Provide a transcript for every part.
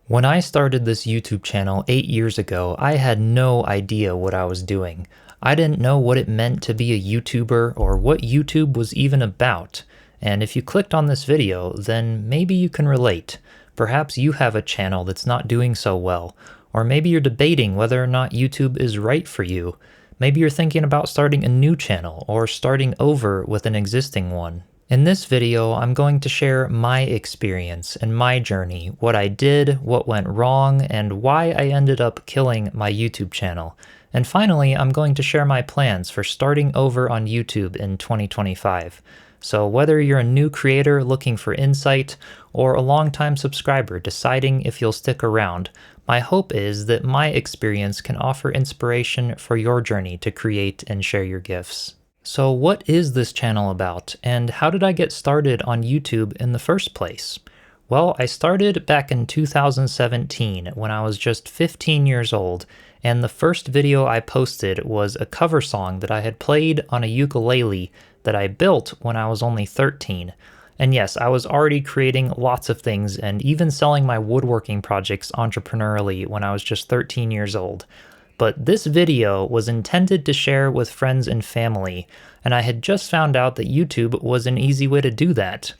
When I started this YouTube channel 8 years ago, I had no idea what I was doing. I didn't know what it meant to be a YouTuber or what YouTube was even about. And if you clicked on this video, then maybe you can relate. Perhaps you have a channel that's not doing so well, or maybe you're debating whether or not YouTube is right for you. Maybe you're thinking about starting a new channel or starting over with an existing one. In this video, I'm going to share my experience and my journey, what I did, what went wrong, and why I ended up killing my YouTube channel. And finally, I'm going to share my plans for starting over on YouTube in 2025. So whether you're a new creator looking for insight or a longtime subscriber deciding if you'll stick around, my hope is that my experience can offer inspiration for your journey to create and share your gifts. So what is this channel about, and how did I get started on YouTube in the first place? Well, I started back in 2017 when I was just 15 years old, and the first video I posted was a cover song that I had played on a ukulele that I built when I was only 13. And yes, I was already creating lots of things and even selling my woodworking projects entrepreneurially when I was just 13 years old. But this video was intended to share with friends and family, and I had just found out that YouTube was an easy way to do that.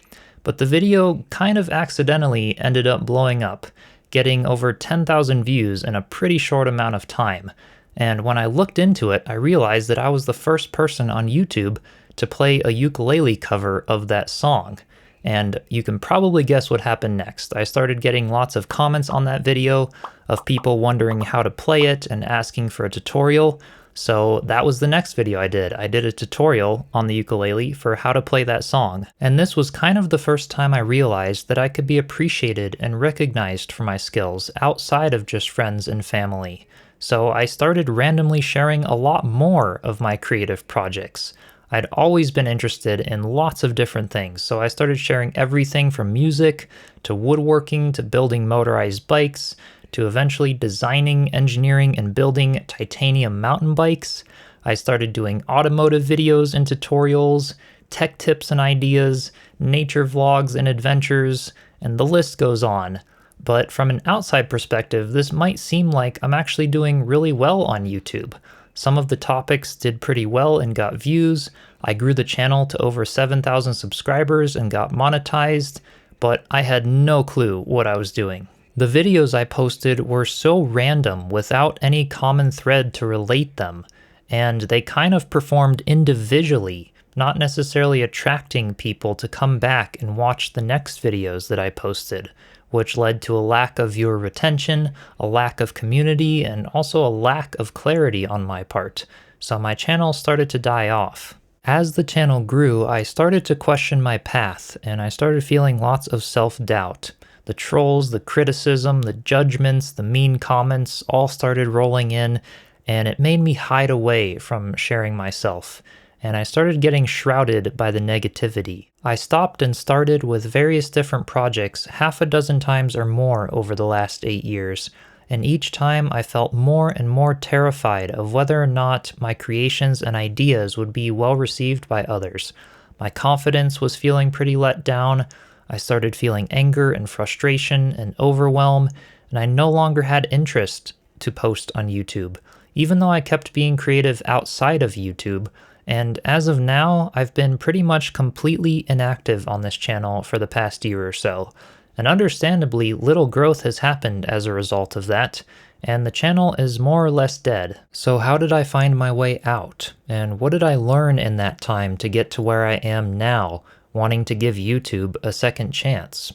But the video kind of accidentally ended up blowing up, getting over 10,000 views in a pretty short amount of time. And when I looked into it, I realized that I was the first person on YouTube to play a ukulele cover of that song. And you can probably guess what happened next. I started getting lots of comments on that video of people wondering how to play it and asking for a tutorial. So that was the next video I did. I did a tutorial on the ukulele for how to play that song. And this was kind of the first time I realized that I could be appreciated and recognized for my skills outside of just friends and family. So I started randomly sharing a lot more of my creative projects. I'd always been interested in lots of different things, so I started sharing everything from music to woodworking to building motorized bikes to eventually designing, engineering, and building titanium mountain bikes. I started doing automotive videos and tutorials, tech tips and ideas, nature vlogs and adventures, and the list goes on. But from an outside perspective, this might seem like I'm actually doing really well on YouTube. Some of the topics did pretty well and got views. I grew the channel to over 7,000 subscribers and got monetized, but I had no clue what I was doing. The videos I posted were so random without any common thread to relate them, and they kind of performed individually, not necessarily attracting people to come back and watch the next videos that I posted, which led to a lack of viewer retention, a lack of community, and also a lack of clarity on my part, so my channel started to die off. As the channel grew, I started to question my path, and I started feeling lots of self-doubt. The trolls, the criticism, the judgments, the mean comments all started rolling in, and it made me hide away from sharing myself. And I started getting shrouded by the negativity. I stopped and started with various different projects half a dozen times or more over the last 8 years, and each time I felt more and more terrified of whether or not my creations and ideas would be well received by others. My confidence was feeling pretty let down. I started feeling anger and frustration and overwhelm, and I no longer had interest to post on YouTube, even though I kept being creative outside of YouTube. And as of now, I've been pretty much completely inactive on this channel for the past year or so. And understandably, little growth has happened as a result of that, and the channel is more or less dead. So how did I find my way out? And what did I learn in that time to get to where I am now, wanting to give YouTube a second chance?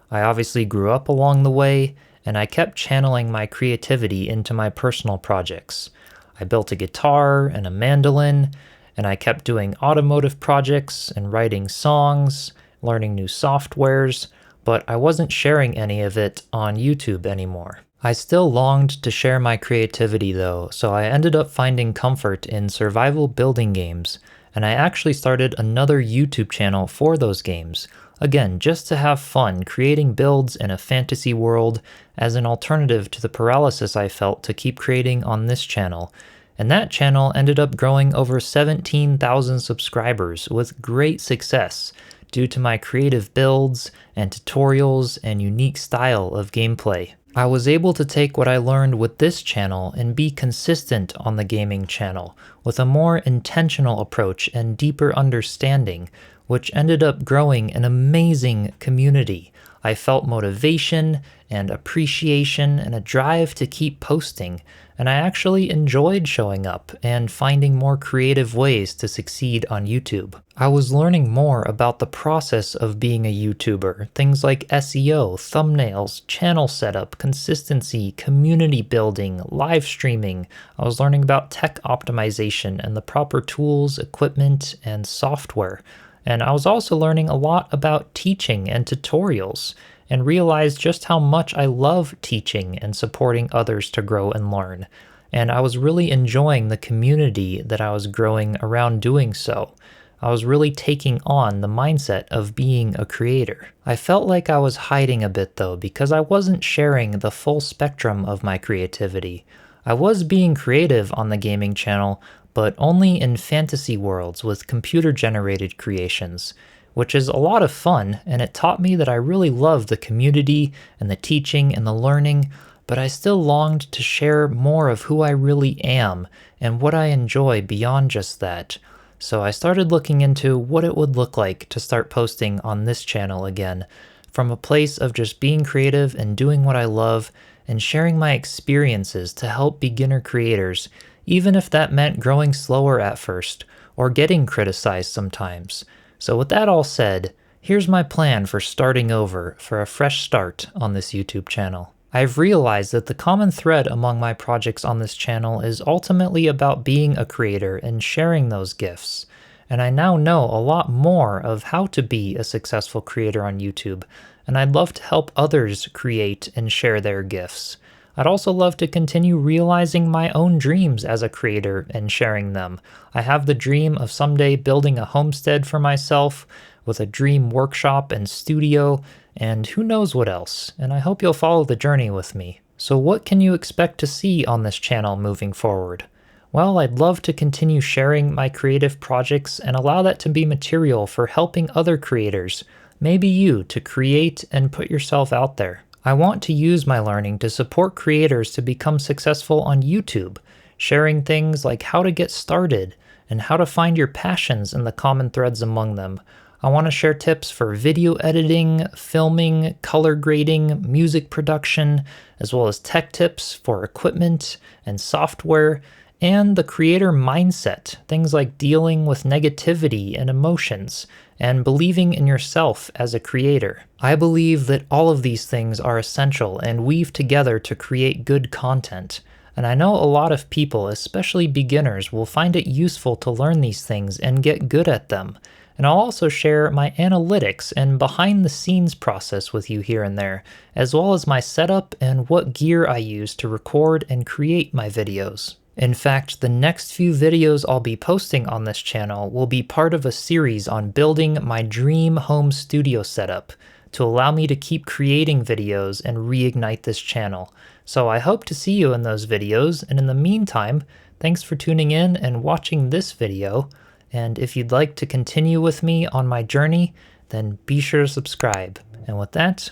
I obviously grew up along the way, and I kept channeling my creativity into my personal projects. I built a guitar and a mandolin, and I kept doing automotive projects and writing songs, learning new softwares, but I wasn't sharing any of it on YouTube anymore. I still longed to share my creativity though, so I ended up finding comfort in survival building games, and I actually started another YouTube channel for those games, again just to have fun creating builds in a fantasy world as an alternative to the paralysis I felt to keep creating on this channel. And that channel ended up growing over 17,000 subscribers with great success due to my creative builds and tutorials and unique style of gameplay. I was able to take what I learned with this channel and be consistent on the gaming channel with a more intentional approach and deeper understanding, which ended up growing an amazing community. I felt motivation and appreciation and a drive to keep posting, and I actually enjoyed showing up and finding more creative ways to succeed on YouTube. I was learning more about the process of being a YouTuber, things like SEO, thumbnails, channel setup, consistency, community building, live streaming. I was learning about tech optimization and the proper tools, equipment, and software. And I was also learning a lot about teaching and tutorials, and realized just how much I love teaching and supporting others to grow and learn. And I was really enjoying the community that I was growing around doing so. I was really taking on the mindset of being a creator. I felt like I was hiding a bit though, because I wasn't sharing the full spectrum of my creativity. I was being creative on the gaming channel, but only in fantasy worlds with computer-generated creations, which is a lot of fun, and it taught me that I really love the community and the teaching and the learning, but I still longed to share more of who I really am and what I enjoy beyond just that. So I started looking into what it would look like to start posting on this channel again, from a place of just being creative and doing what I love and sharing my experiences to help beginner creators, even if that meant growing slower at first or getting criticized sometimes. So with that all said, here's my plan for starting over for a fresh start on this YouTube channel. I've realized that the common thread among my projects on this channel is ultimately about being a creator and sharing those gifts. And I now know a lot more of how to be a successful creator on YouTube, and I'd love to help others create and share their gifts. I'd also love to continue realizing my own dreams as a creator and sharing them. I have the dream of someday building a homestead for myself with a dream workshop and studio, and who knows what else, and I hope you'll follow the journey with me. So what can you expect to see on this channel moving forward? Well, I'd love to continue sharing my creative projects and allow that to be material for helping other creators, maybe you, to create and put yourself out there. I want to use my learning to support creators to become successful on YouTube, sharing things like how to get started and how to find your passions and the common threads among them. I want to share tips for video editing, filming, color grading, music production, as well as tech tips for equipment and software, and the creator mindset, things like dealing with negativity and emotions, and believing in yourself as a creator. I believe that all of these things are essential and weave together to create good content. And I know a lot of people, especially beginners, will find it useful to learn these things and get good at them. And I'll also share my analytics and behind the scenes process with you here and there, as well as my setup and what gear I use to record and create my videos. In fact, the next few videos I'll be posting on this channel will be part of a series on building my dream home studio setup to allow me to keep creating videos and reignite this channel. So I hope to see you in those videos, and in the meantime, thanks for tuning in and watching this video, and if you'd like to continue with me on my journey, then be sure to subscribe. And with that,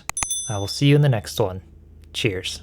I will see you in the next one. Cheers.